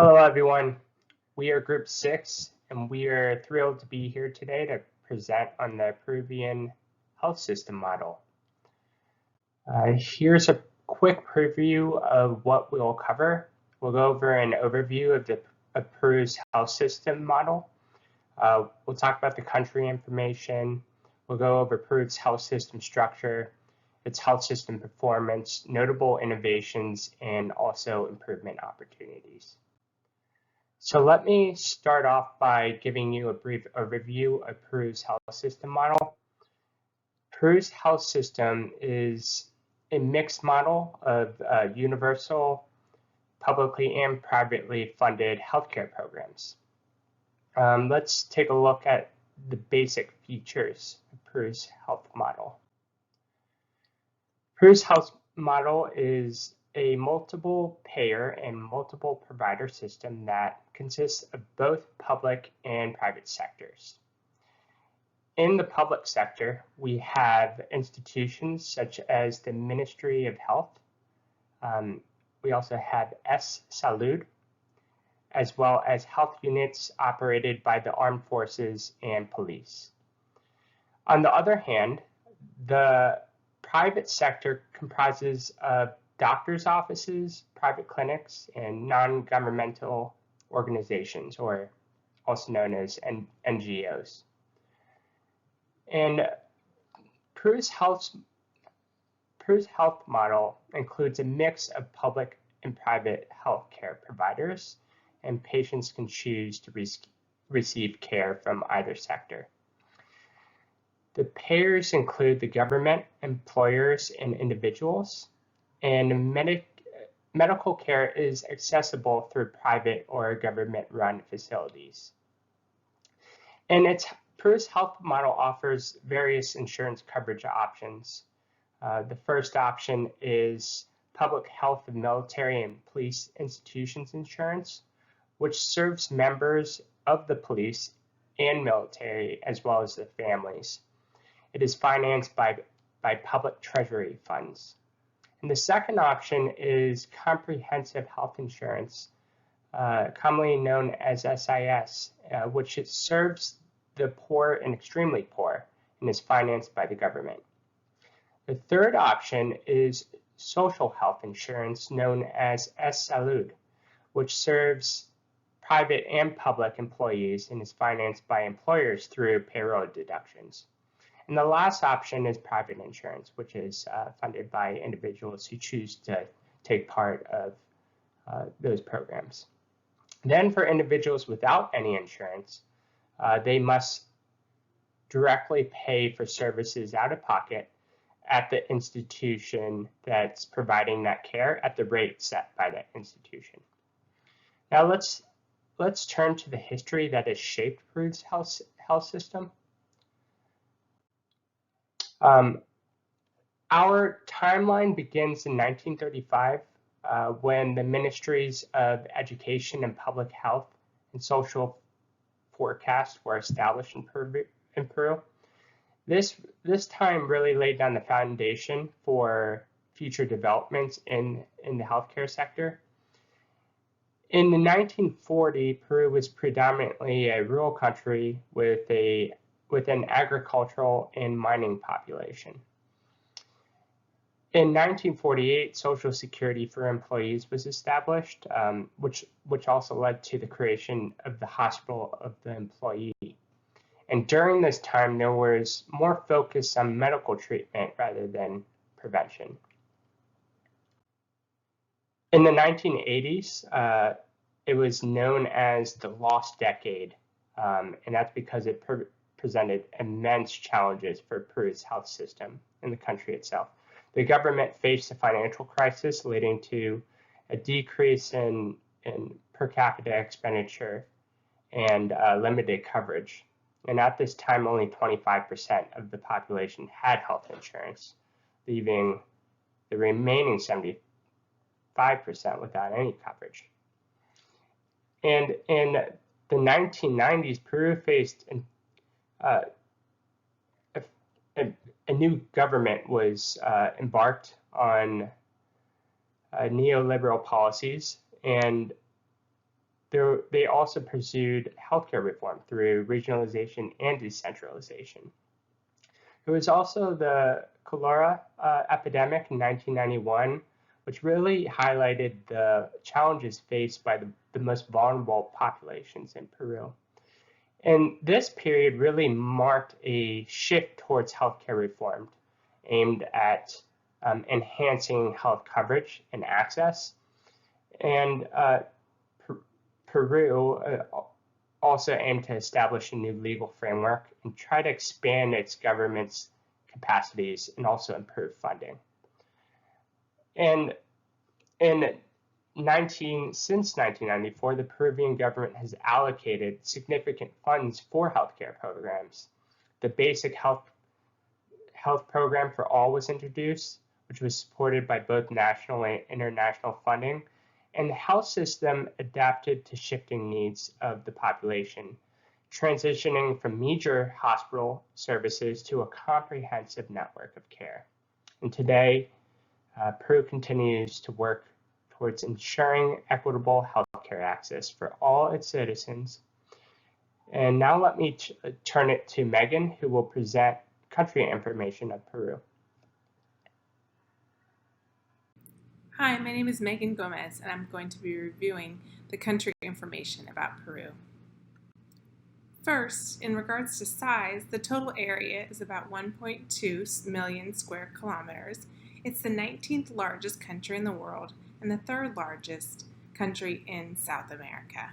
Hello, everyone. We are Group 6, and we are thrilled to be here today to present on the Peruvian health system model. Here's a quick preview of what we'll cover. We'll go over an overview of Peru's health system model. We'll talk about the country information. We'll go over Peru's health system structure, its health system performance, notable innovations, and also improvement opportunities. So let me start off by giving you a brief overview of Peru's health system model. Peru's health system is a mixed model of universal, publicly and privately funded healthcare programs. Let's take a look at the basic features of Peru's health model. Peru's health model is a multiple payer and multiple provider system that consists of both public and private sectors. In the public sector, we have institutions such as the Ministry of Health. We also have Salud, as well as health units operated by the armed forces and police. On the other hand, the private sector comprises of doctors' offices, private clinics, and non-governmental organizations, or also known as NGOs. And Peru's health model includes a mix of public and private healthcare providers, and patients can choose to receive care from either sector. The payers include the government, employers, and individuals, and medical care is accessible through private or government-run facilities. And Peru's health model offers various insurance coverage options. The first option is public health and military and police institutions insurance, which serves members of the police and military as well as their families. It is financed by public treasury funds. And the second option is comprehensive health insurance, commonly known as SIS, which serves the poor and extremely poor and is financed by the government. The third option is social health insurance known as Salud, which serves private and public employees and is financed by employers through payroll deductions. And the last option is private insurance, which is funded by individuals who choose to take part of those programs. Then for individuals without any insurance, they must directly pay for services out of pocket at the institution that's providing that care at the rate set by that institution. Now let's turn to the history that has shaped Peru's health system. Our timeline begins in 1935 when the Ministries of Education and Public Health and Social Forecast were established in Peru. This time really laid down the foundation for future developments in the healthcare sector. In the 1940, Peru was predominantly a rural country with an agricultural and mining population. In 1948, Social Security for employees was established, which also led to the creation of the Hospital of the Employee. And during this time, there was more focus on medical treatment rather than prevention. In the 1980s, it was known as the Lost Decade, and that's because it presented immense challenges for Peru's health system in the country itself. The government faced a financial crisis leading to a decrease in per capita expenditure and limited coverage. And at this time, only 25% of the population had health insurance, leaving the remaining 75% without any coverage. And in the 1990s, Peru faced a new government was embarked on neoliberal policies, and They also pursued healthcare reform through regionalization and decentralization. There was also the cholera epidemic in 1991, which really highlighted the challenges faced by the most vulnerable populations in Peru. And this period really marked a shift towards healthcare reform aimed at enhancing health coverage and access. And Peru also aimed to establish a new legal framework and try to expand its government's capacities and also improve funding. And since 1994, the Peruvian government has allocated significant funds for healthcare programs. The basic health program for all was introduced, which was supported by both national and international funding, and the health system adapted to shifting needs of the population, transitioning from major hospital services to a comprehensive network of care. And today, Peru continues to work towards ensuring equitable healthcare access for all its citizens. And now let me turn it to Megan, who will present country information of Peru. Hi, my name is Megan Gomez, and I'm going to be reviewing the country information about Peru. First, in regards to size, the total area is about 1.2 million square kilometers. It's the 19th largest country in the world and the third largest country in South America.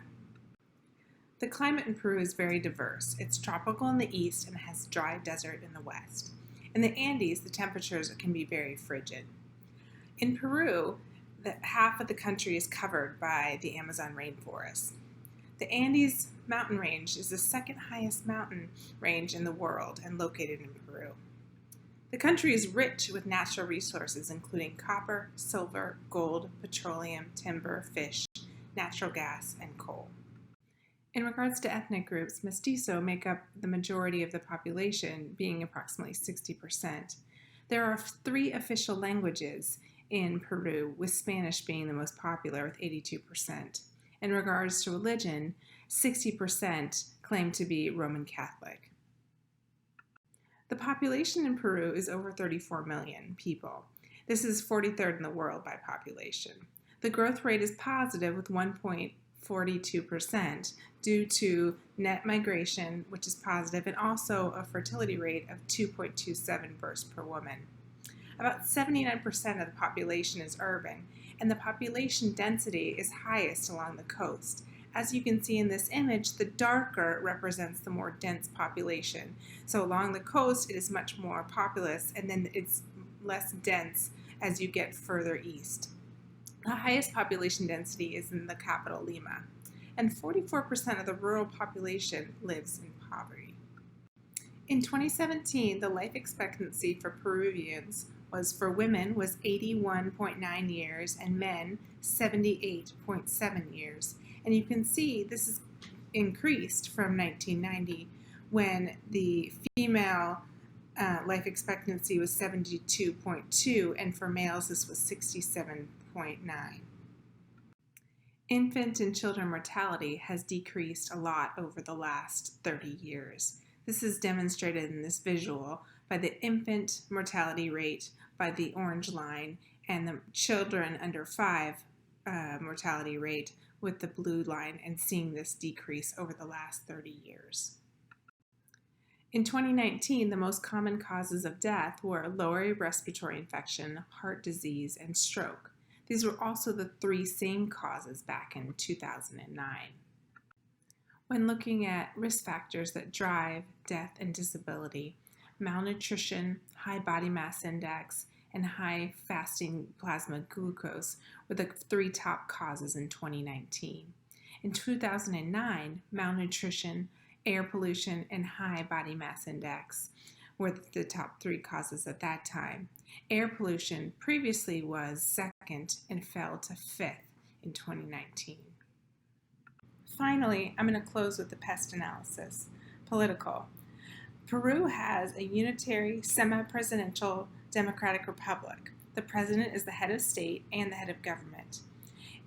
The climate in Peru is very diverse. It's tropical in the east and has dry desert in the west. In the Andes, the temperatures can be very frigid. In Peru, half of the country is covered by the Amazon rainforest. The Andes mountain range is the second highest mountain range in the world and located in Peru. The country is rich with natural resources including copper, silver, gold, petroleum, timber, fish, natural gas, and coal. In regards to ethnic groups, Mestizo make up the majority of the population, being approximately 60%. There are 3 official languages in Peru, with Spanish being the most popular with 82%. In regards to religion, 60% claim to be Roman Catholic. The population in Peru is over 34 million people. This is 43rd in the world by population. The growth rate is positive with 1.42% due to net migration, which is positive, and also a fertility rate of 2.27 births per woman. About 79% of the population is urban, and the population density is highest along the coast. As you can see in this image, the darker represents the more dense population. So along the coast, it is much more populous, and then it's less dense as you get further east. The highest population density is in the capital, Lima, and 44% of the rural population lives in poverty. In 2017, the life expectancy for Peruvians for women was 81.9 years and men 78.7 years. And you can see this is increased from 1990 when the female life expectancy was 72.2 and for males this was 67.9. Infant and children mortality has decreased a lot over the last 30 years. This is demonstrated in this visual by the infant mortality rate by the orange line and the children under 5 mortality rate with the blue line, and seeing this decrease over the last 30 years. In 2019, the most common causes of death were lower respiratory infection, heart disease, and stroke. These were also the 3 same causes back in 2009. When looking at risk factors that drive death and disability, malnutrition, high body mass index, and high fasting plasma glucose were the 3 top causes in 2019. In 2009, malnutrition, air pollution, and high body mass index were the top 3 causes at that time. Air pollution previously was second and fell to 5th in 2019. Finally, I'm going to close with the pest analysis. Political. Peru has a unitary, semi-presidential democratic republic. The president is the head of state and the head of government.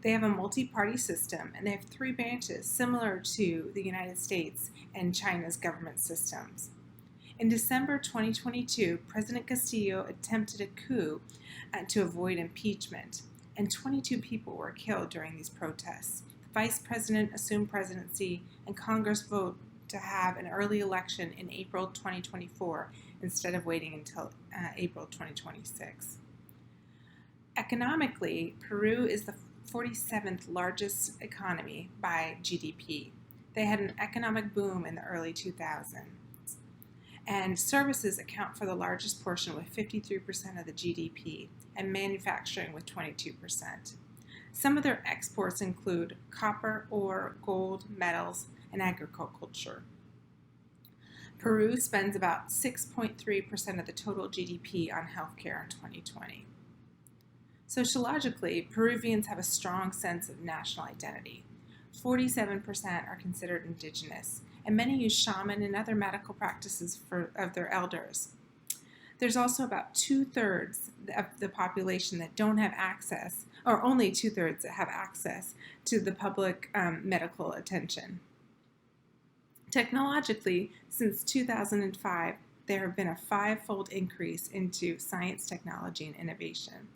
They have a multi-party system, and they have three branches similar to the United States and China's government systems. In December 2022, President Castillo attempted a coup to avoid impeachment, and 22 people were killed during these protests. The vice president assumed presidency, and Congress voted to have an early election in April 2024 instead of waiting until April 2026. Economically, Peru is the 47th largest economy by GDP. They had an economic boom in the early 2000s. And services account for the largest portion with 53% of the GDP, and manufacturing with 22%. Some of their exports include copper, ore, gold, metals, and agriculture. Peru spends about 6.3% of the total GDP on healthcare in 2020. Sociologically, Peruvians have a strong sense of national identity. 47% are considered indigenous, and many use shaman and other medical practices of their elders. There's also about 2/3 of the population that don't have access, or only 2/3 that have access to the public medical attention. Technologically, since 2005, there have been a 5-fold increase into science, technology, and innovation.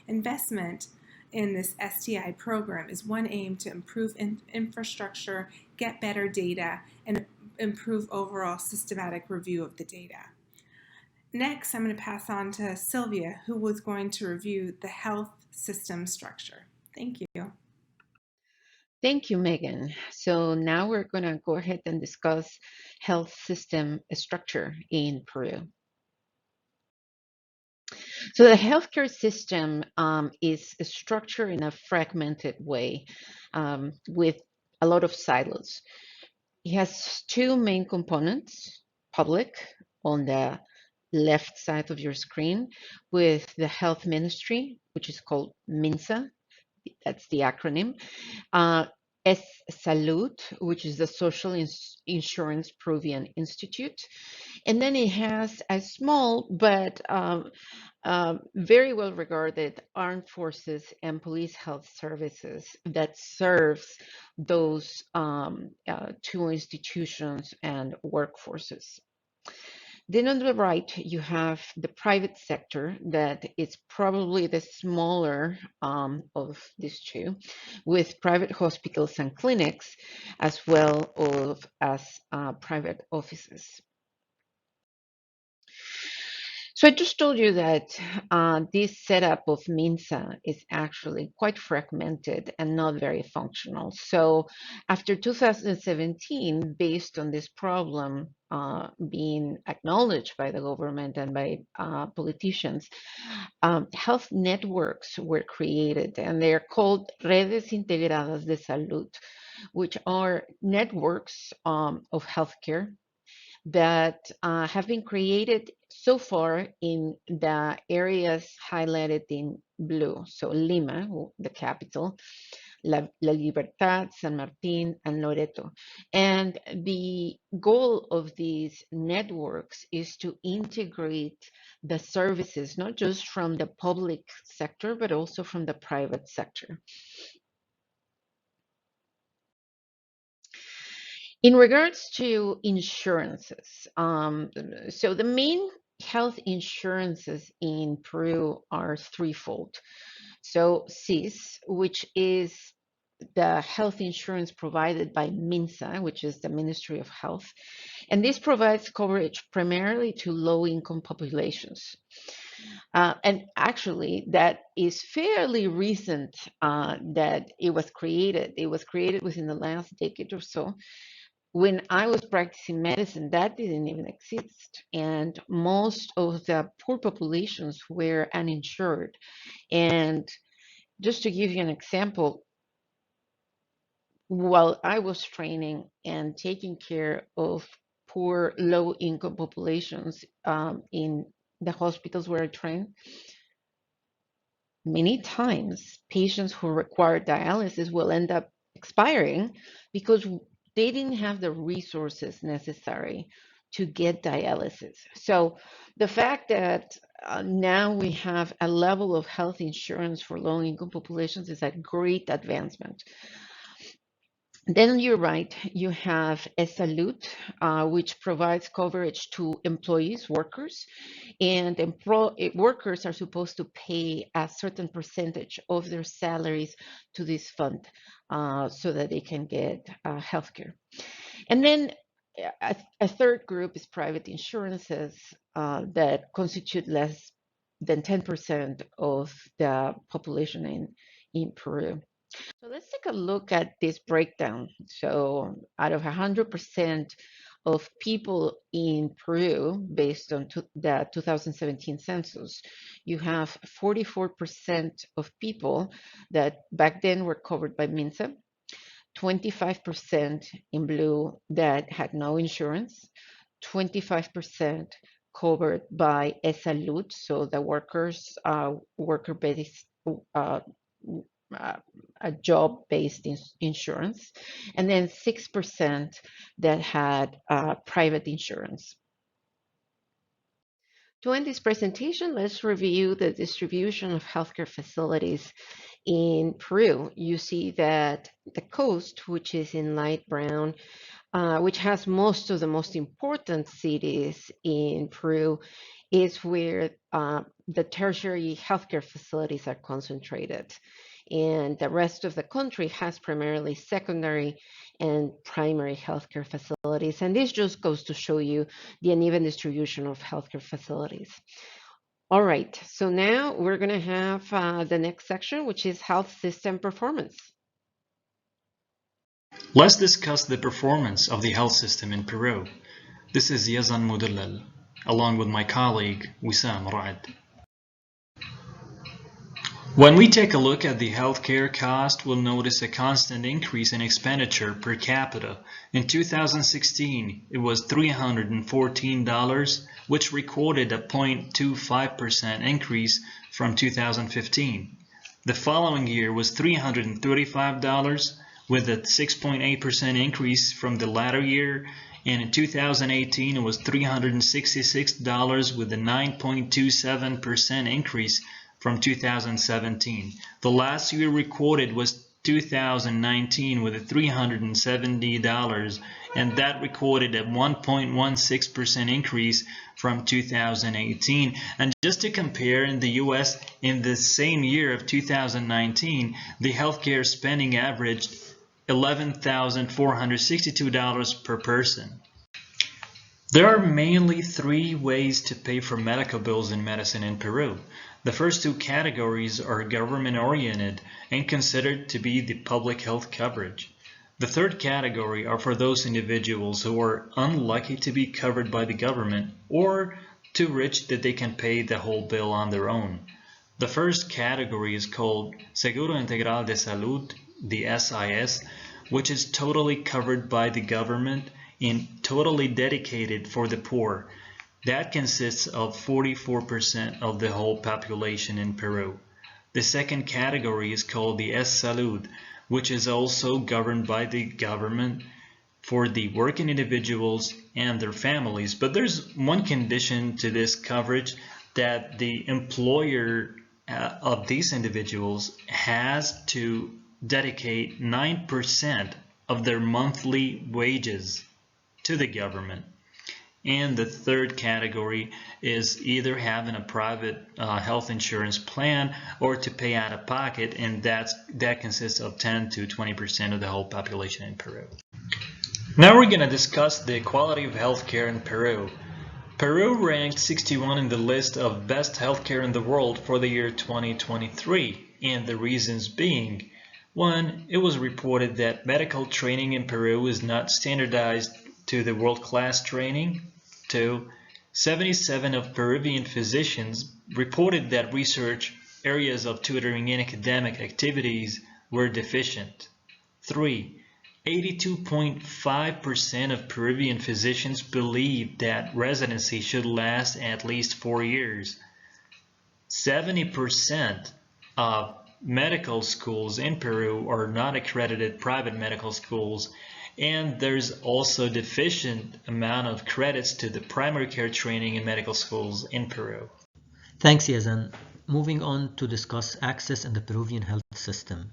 Investment in this STI program is one aim to improve infrastructure, get better data, and improve overall systematic review of the data. Next, I'm going to pass on to Sylvia, who was going to review the health system structure. Thank you. Thank you, Megan. So now we're going to go ahead and discuss health system structure in Peru. So the healthcare system is structured in a fragmented way with a lot of silos. It has two main components: public on the left side of your screen with the health ministry, which is called MINSA. That's the acronym. Es Salud, which is the Social Insurance Peruvian Institute. And then it has a small but very well regarded armed forces and police health services that serves those two institutions and workforces. Then on the right, you have the private sector that is probably the smaller of these two, with private hospitals and clinics, as well as private offices. So I just told you that this setup of MINSA is actually quite fragmented and not very functional. So after 2017, based on this problem being acknowledged by the government and by politicians, health networks were created, and they are called Redes Integradas de Salud, which are networks of healthcare that have been created so far in the areas highlighted in blue. So Lima, the capital, La Libertad, San Martin, and Loreto. And the goal of these networks is to integrate the services, not just from the public sector, but also from the private sector. In regards to insurances, so the main health insurances in Peru are threefold. So CIS, which is the health insurance provided by MINSA, which is the Ministry of Health, and this provides coverage primarily to low-income populations. And actually, that is fairly recent that it was created. It was created within the last decade or so. When I was practicing medicine, that didn't even exist. And most of the poor populations were uninsured. And just to give you an example, while I was training and taking care of poor, low-income populations in the hospitals where I trained, many times patients who require dialysis will end up expiring because they didn't have the resources necessary to get dialysis. So the fact that now we have a level of health insurance for low-income populations is a great advancement. Then on your right, you have Salud, which provides coverage to employees, workers, and workers are supposed to pay a certain percentage of their salaries to this fund so that they can get healthcare. And then a third group is private insurances that constitute less than 10% of the population in Peru. So let's take a look at this breakdown. So out of 100% of people in Peru, based on the 2017 census, you have 44% of people that back then were covered by MINSA, 25% in blue that had no insurance, 25% covered by Salud, so the workers, worker-based, uh, a job-based insurance, and then 6% that had private insurance. To end this presentation, let's review the distribution of healthcare facilities in Peru. You see that the coast, which is in light brown, which has most of the most important cities in Peru, is where the tertiary healthcare facilities are concentrated. And the rest of the country has primarily secondary and primary healthcare facilities. And this just goes to show you the uneven distribution of healthcare facilities. All right, so now we're going to have the next section, which is health system performance. Let's discuss the performance of the health system in Peru. This is Yazan Mudallal, along with my colleague Wissam Ra'ad. When we take a look at the healthcare cost, we'll notice a constant increase in expenditure per capita. In 2016, it was $314, which recorded a 0.25% increase from 2015. The following year was $335, with a 6.8% increase from the latter year, and in 2018 it was $366 with a 9.27% increase from 2017. The last year recorded was 2019 with a $370, and that recorded a 1.16% increase from 2018. And just to compare, in the US, in the same year of 2019, the healthcare spending averaged $11,462 per person. There are mainly three ways to pay for medical bills in medicine in Peru. The first two categories are government-oriented and considered to be the public health coverage. The third category are for those individuals who are unlucky to be covered by the government or too rich that they can pay the whole bill on their own. The first category is called Seguro Integral de Salud, the SIS, which is totally covered by the government and totally dedicated for the poor. That consists of 44% of the whole population in Peru. The second category is called the S-Salud, which is also governed by the government for the working individuals and their families. But there's one condition to this coverage, that the employer of these individuals has to dedicate 9% of their monthly wages to the government. And the third category is either having a private health insurance plan or to pay out of pocket, and that consists of 10 to 20% of the whole population in Peru. Now we're going to discuss the quality of healthcare in Peru. Peru ranked 61 in the list of best healthcare in the world for the year 2023, and the reasons being: 1. It was reported that medical training in Peru is not standardized to the world-class training. 2. 77 of Peruvian physicians reported that research areas of tutoring and academic activities were deficient. 3. 82.5% of Peruvian physicians believe that residency should last at least 4 years. 70% of medical schools in Peru are not accredited private medical schools, and there's also deficient amount of credits to the primary care training in medical schools in Peru. Thanks, Yazan. Moving on to discuss access in the Peruvian health system.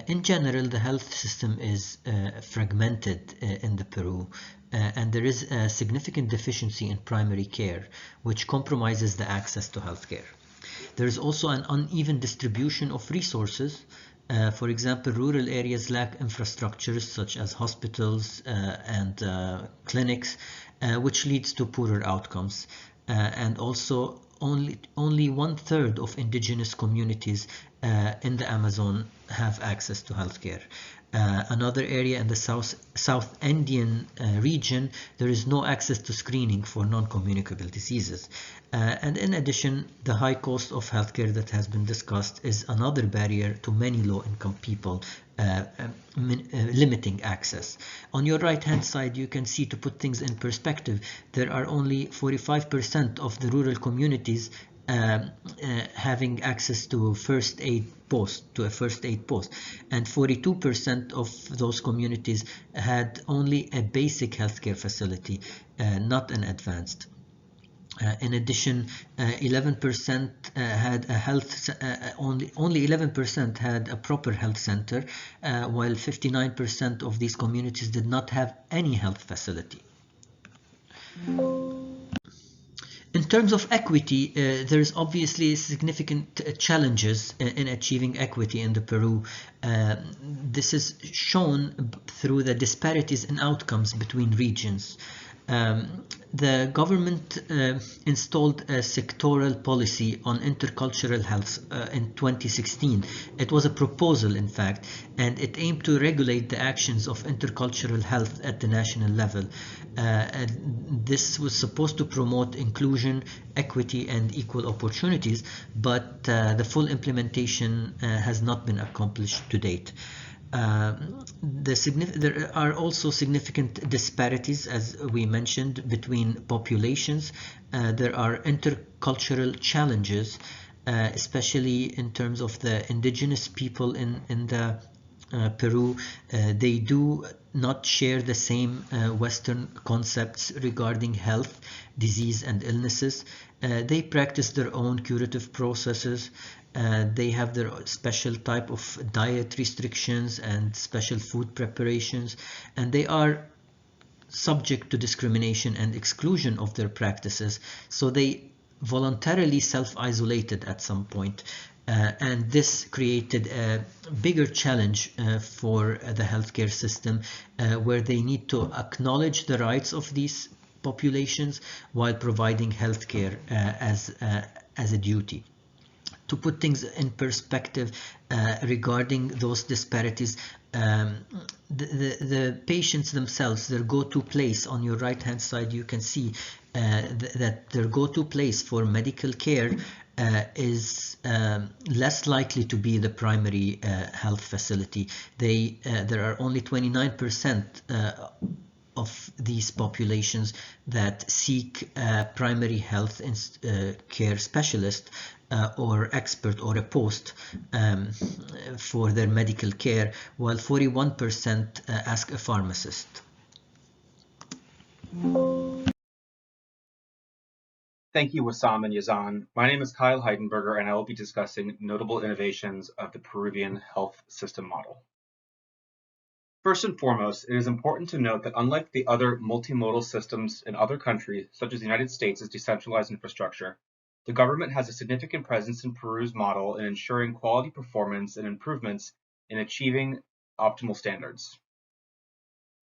In general, the health system is fragmented in the Peru, and there is a significant deficiency in primary care, which compromises the access to healthcare. There is also an uneven distribution of resources. For example, rural areas lack infrastructures such as hospitals and clinics, which leads to poorer outcomes. And also, only 1/3 of indigenous communities in the Amazon have access to healthcare. Another area in the South Andean region, there is no access to screening for non-communicable diseases. And in addition, the high cost of healthcare that has been discussed is another barrier to many low-income people, limiting access. On your right-hand side, you can see, to put things in perspective, there are only 45% of the rural communities having access to a first aid post, and 42% of those communities had only a basic healthcare facility, not an advanced. In addition, 11% had a health, only 11% had a proper health center, while 59% of these communities did not have any health facility. In terms of equity, there's obviously significant challenges in achieving equity in the Peru. This is shown through the disparities in outcomes between regions. The government installed a sectoral policy on intercultural health in 2016. It was a proposal, in fact, and it aimed to regulate the actions of intercultural health at the national level. This was supposed to promote inclusion, equity, and equal opportunities, but the full implementation has not been accomplished to date. There are also significant disparities, as we mentioned, between populations. There are intercultural challenges, especially in terms of the indigenous people in the Peru. They do not share the same Western concepts regarding health, disease, and illnesses. They practice their own curative processes. They have their special type of diet restrictions and special food preparations, and they are subject to discrimination and exclusion of their practices, so they voluntarily self-isolated at some point. And this created a bigger challenge for the healthcare system, where they need to acknowledge the rights of these populations while providing healthcare as a duty. To put things in perspective regarding those disparities, the patients themselves, their go-to place, on your right-hand side, you can see that their go-to place for medical care is less likely to be the primary health facility. There are only 29% of these populations that seek primary health care specialist or expert or a post for their medical care, while 41% ask a pharmacist. Thank you, Wissam and Yazan. My name is Kyle Heidenberger, and I will be discussing notable innovations of the Peruvian health system model. First and foremost, it is important to note that unlike the other multimodal systems in other countries, such as the United States' decentralized infrastructure, the government has a significant presence in Peru's model in ensuring quality performance and improvements in achieving optimal standards.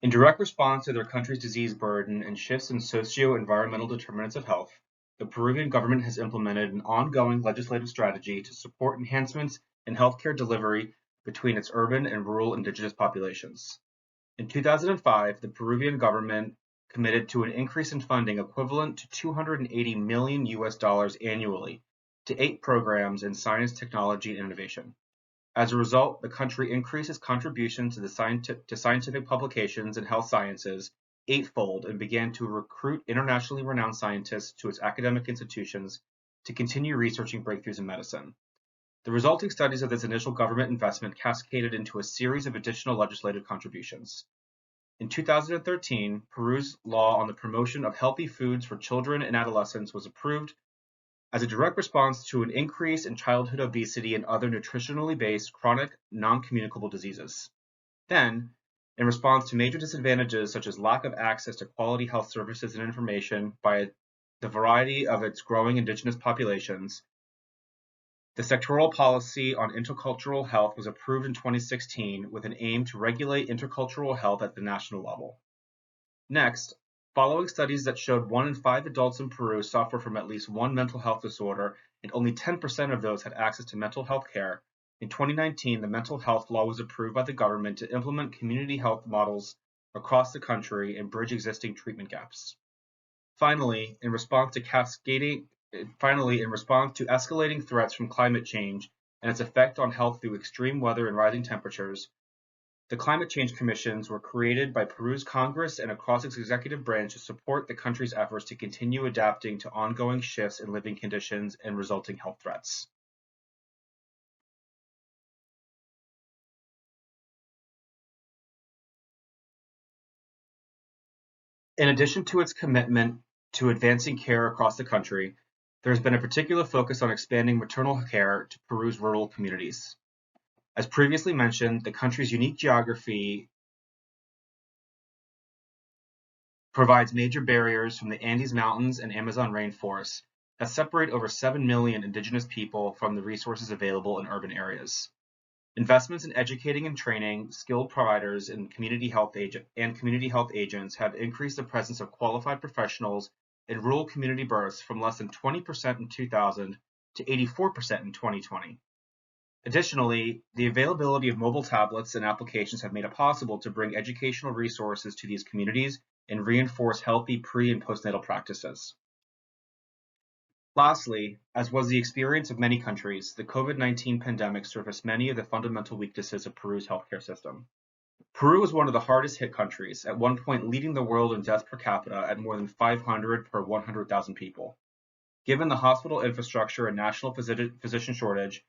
In direct response to their country's disease burden and shifts in socio-environmental determinants of health, the Peruvian government has implemented an ongoing legislative strategy to support enhancements in healthcare delivery between its urban and rural indigenous populations. In 2005, the Peruvian government committed to an increase in funding equivalent to $280 million annually to 8 programs in science, technology, and innovation. As a result, the country increased its contribution to scientific publications in health sciences eightfold and began to recruit internationally renowned scientists to its academic institutions to continue researching breakthroughs in medicine. The resulting studies of this initial government investment cascaded into a series of additional legislative contributions. In 2013, Peru's law on the promotion of healthy foods for children and adolescents was approved, as a direct response to an increase in childhood obesity and other nutritionally based chronic non-communicable diseases. Then, in response to major disadvantages such as lack of access to quality health services and information by the variety of its growing indigenous populations, the sectoral policy on intercultural health was approved in 2016 with an aim to regulate intercultural health at the national level. Next, following studies that showed 1 in 5 adults in Peru suffer from at least one mental health disorder and only 10% of those had access to mental health care, in 2019 the mental health law was approved by the government to implement community health models across the country and bridge existing treatment gaps. Finally, in response to escalating threats from climate change and its effect on health through extreme weather and rising temperatures, the Climate Change Commissions were created by Peru's Congress and across its executive branch to support the country's efforts to continue adapting to ongoing shifts in living conditions and resulting health threats. In addition to its commitment to advancing care across the country, there has been a particular focus on expanding maternal care to Peru's rural communities. As previously mentioned, the country's unique geography provides major barriers from the Andes Mountains and Amazon rainforests that separate over 7 million indigenous people from the resources available in urban areas. Investments in educating and training skilled providers and community health agents have increased the presence of qualified professionals in rural community births from less than 20% in 2000 to 84% in 2020. Additionally, the availability of mobile tablets and applications have made it possible to bring educational resources to these communities and reinforce healthy pre- and postnatal practices. Lastly, as was the experience of many countries, the COVID-19 pandemic surfaced many of the fundamental weaknesses of Peru's healthcare system. Peru was one of the hardest hit countries, at one point leading the world in deaths per capita at more than 500 per 100,000 people. Given the hospital infrastructure and national physician shortage,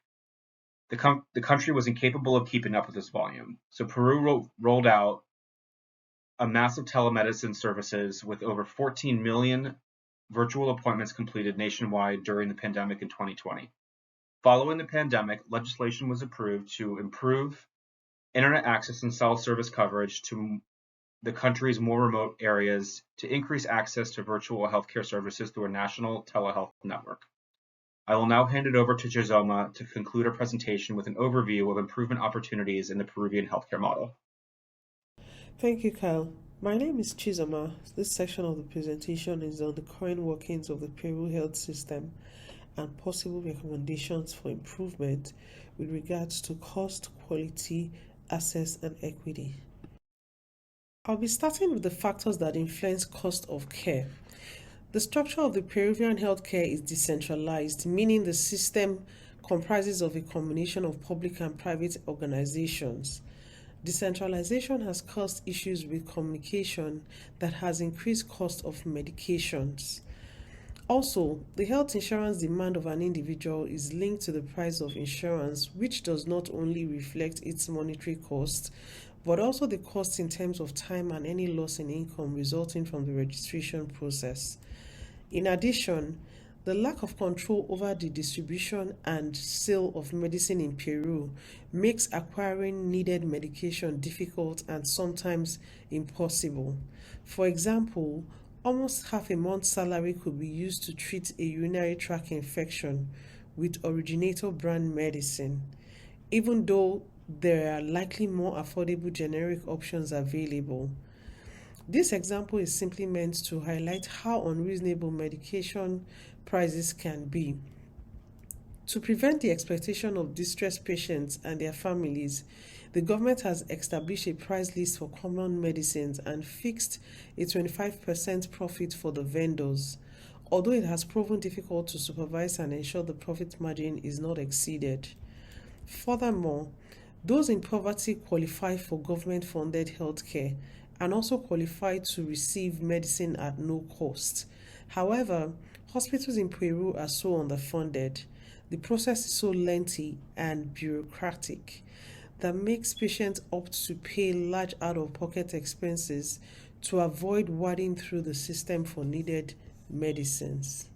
the country was incapable of keeping up with this volume. So Peru rolled out a massive telemedicine services with over 14 million virtual appointments completed nationwide during the pandemic in 2020. Following the pandemic, legislation was approved to improve internet access and cell service coverage to the country's more remote areas to increase access to virtual healthcare services through a national telehealth network. I will now hand it over to Chizoma to conclude our presentation with an overview of improvement opportunities in the Peruvian healthcare model. Thank you, Kyle. My name is Chizoma. This section of the presentation is on the current workings of the Peru health system and possible recommendations for improvement with regards to cost, quality, access, and equity. I'll be starting with the factors that influence cost of care. The structure of the Peruvian healthcare is decentralized, meaning the system comprises of a combination of public and private organizations. Decentralization has caused issues with communication that has increased cost of medications. Also, the health insurance demand of an individual is linked to the price of insurance, which does not only reflect its monetary cost, but also the cost in terms of time and any loss in income resulting from the registration process. In addition, the lack of control over the distribution and sale of medicine in Peru makes acquiring needed medication difficult and sometimes impossible. For example, almost half a month's salary could be used to treat a urinary tract infection with originator brand medicine, even though there are likely more affordable generic options available. This example is simply meant to highlight how unreasonable medication prices can be. To prevent the exploitation of distressed patients and their families, the government has established a price list for common medicines and fixed a 25% profit for the vendors, although it has proven difficult to supervise and ensure the profit margin is not exceeded. Furthermore, those in poverty qualify for government-funded healthcare and also qualify to receive medicine at no cost. However, hospitals in Peru are so underfunded, the process is so lengthy and bureaucratic that makes patients opt to pay large out-of-pocket expenses to avoid wading through the system for needed medicines.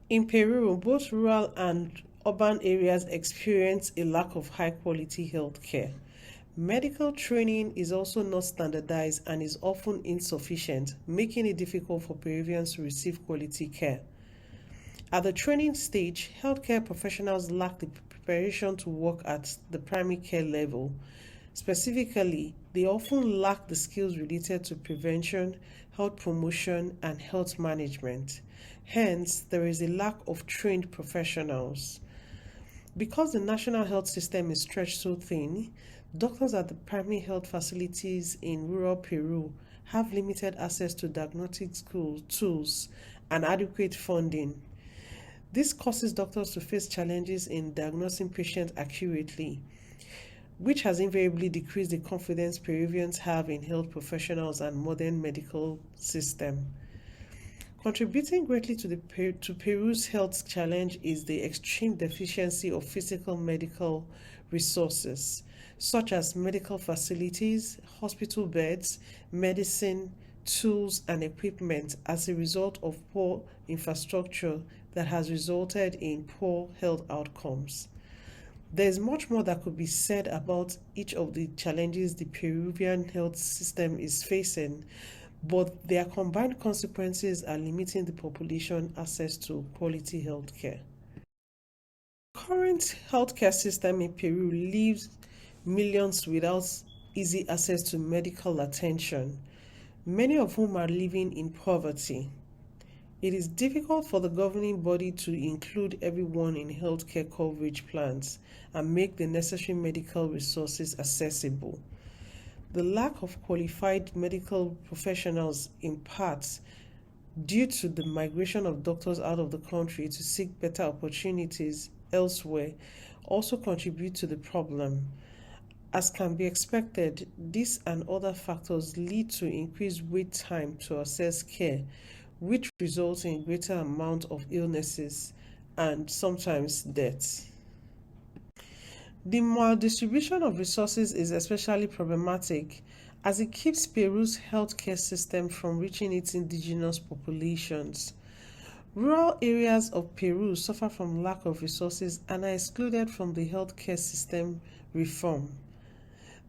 In Peru, both rural and urban areas experience a lack of high quality health care. Medical training is also not standardized and is often insufficient, making it difficult for Peruvians to receive quality care. At the training stage, healthcare professionals lack the preparation to work at the primary care level. Specifically, they often lack the skills related to prevention, health promotion, and health management. Hence, there is a lack of trained professionals. Because the national health system is stretched so thin, doctors at the primary health facilities in rural Peru have limited access to diagnostic tools and adequate funding. This causes doctors to face challenges in diagnosing patients accurately, which has invariably decreased the confidence Peruvians have in health professionals and modern medical system. Contributing greatly to Peru's health challenge is the extreme deficiency of physical medical resources, such as medical facilities, hospital beds, medicine, tools, and equipment as a result of poor infrastructure that has resulted in poor health outcomes. There is much more that could be said about each of the challenges the Peruvian health system is facing, but their combined consequences are limiting the population access to quality health care. The current healthcare system in Peru leaves millions without easy access to medical attention, many of whom are living in poverty. It is difficult for the governing body to include everyone in healthcare coverage plans and make the necessary medical resources accessible. The lack of qualified medical professionals, in part due to the migration of doctors out of the country to seek better opportunities elsewhere, also contribute to the problem. As can be expected, this and other factors lead to increased wait time to access care, which results in greater amount of illnesses and sometimes deaths. The maldistribution of resources is especially problematic as it keeps Peru's healthcare system from reaching its indigenous populations. Rural areas of Peru suffer from lack of resources and are excluded from the healthcare system reform.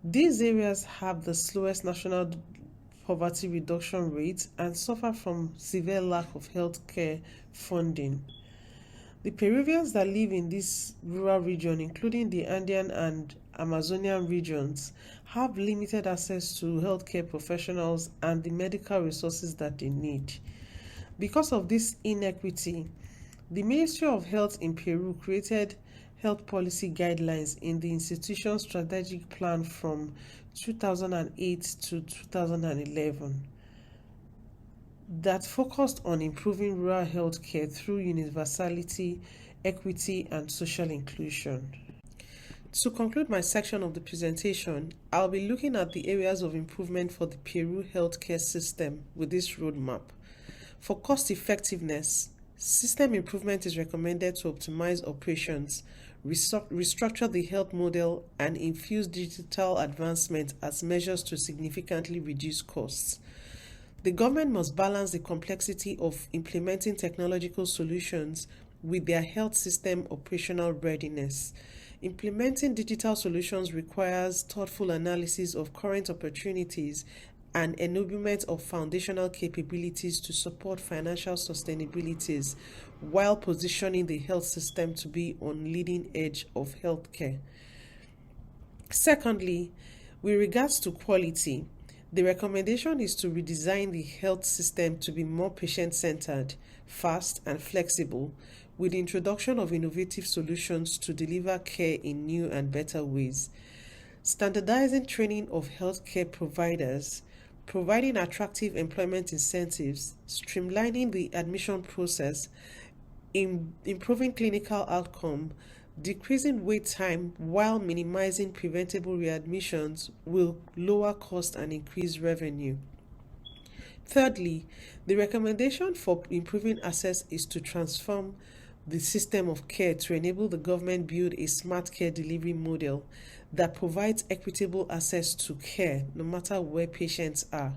These areas have the slowest national poverty reduction rate and suffer from severe lack of healthcare funding. The Peruvians that live in this rural region, including the Andean and Amazonian regions, have limited access to healthcare professionals and the medical resources that they need. Because of this inequity, the Ministry of Health in Peru created health policy guidelines in the institution's strategic plan from 2008 to 2011 that focused on improving rural health care through universality, equity, and social inclusion. To conclude my section of the presentation, I'll be looking at the areas of improvement for the Peru healthcare system with this roadmap. For cost effectiveness, system improvement is recommended to optimize operations, restructure the health model, and infuse digital advancement as measures to significantly reduce costs. The government must balance the complexity of implementing technological solutions with their health system operational readiness. Implementing digital solutions requires thoughtful analysis of current opportunities and enablement of foundational capabilities to support financial sustainabilities while positioning the health system to be on leading edge of healthcare. Secondly, with regards to quality, the recommendation is to redesign the health system to be more patient-centered, fast, and flexible, with the introduction of innovative solutions to deliver care in new and better ways. Standardizing training of healthcare providers, providing attractive employment incentives, streamlining the admission process, improving clinical outcome, decreasing wait time while minimizing preventable readmissions will lower cost and increase revenue. Thirdly, the recommendation for improving access is to transform the system of care to enable the government build a smart care delivery model that provides equitable access to care no matter where patients are.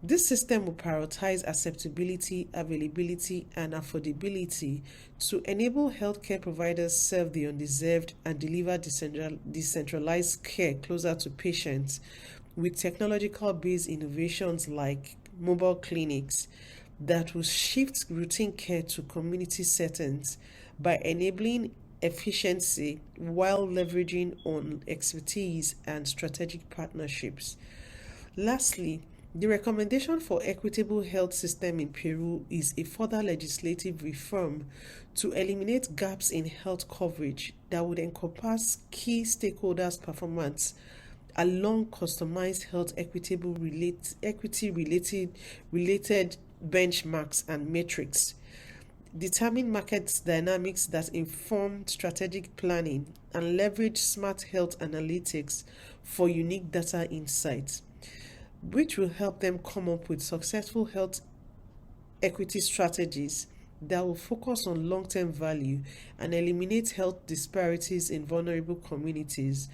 This system will prioritize acceptability, availability, and affordability to enable healthcare providers serve the undeserved and deliver decentralized care closer to patients with technological-based innovations like mobile clinics that will shift routine care to community settings by enabling efficiency while leveraging on expertise and strategic partnerships. Lastly, the recommendation for equitable health system in Peru is a further legislative reform to eliminate gaps in health coverage that would encompass key stakeholders' performance along customized health equity related benchmarks and metrics, determine market dynamics that inform strategic planning, and leverage smart health analytics for unique data insights, which will help them come up with successful health equity strategies that will focus on long-term value and eliminate health disparities in vulnerable communities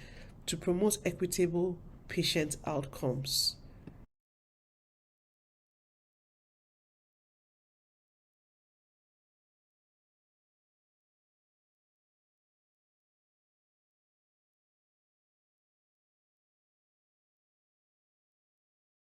to promote equitable patient outcomes.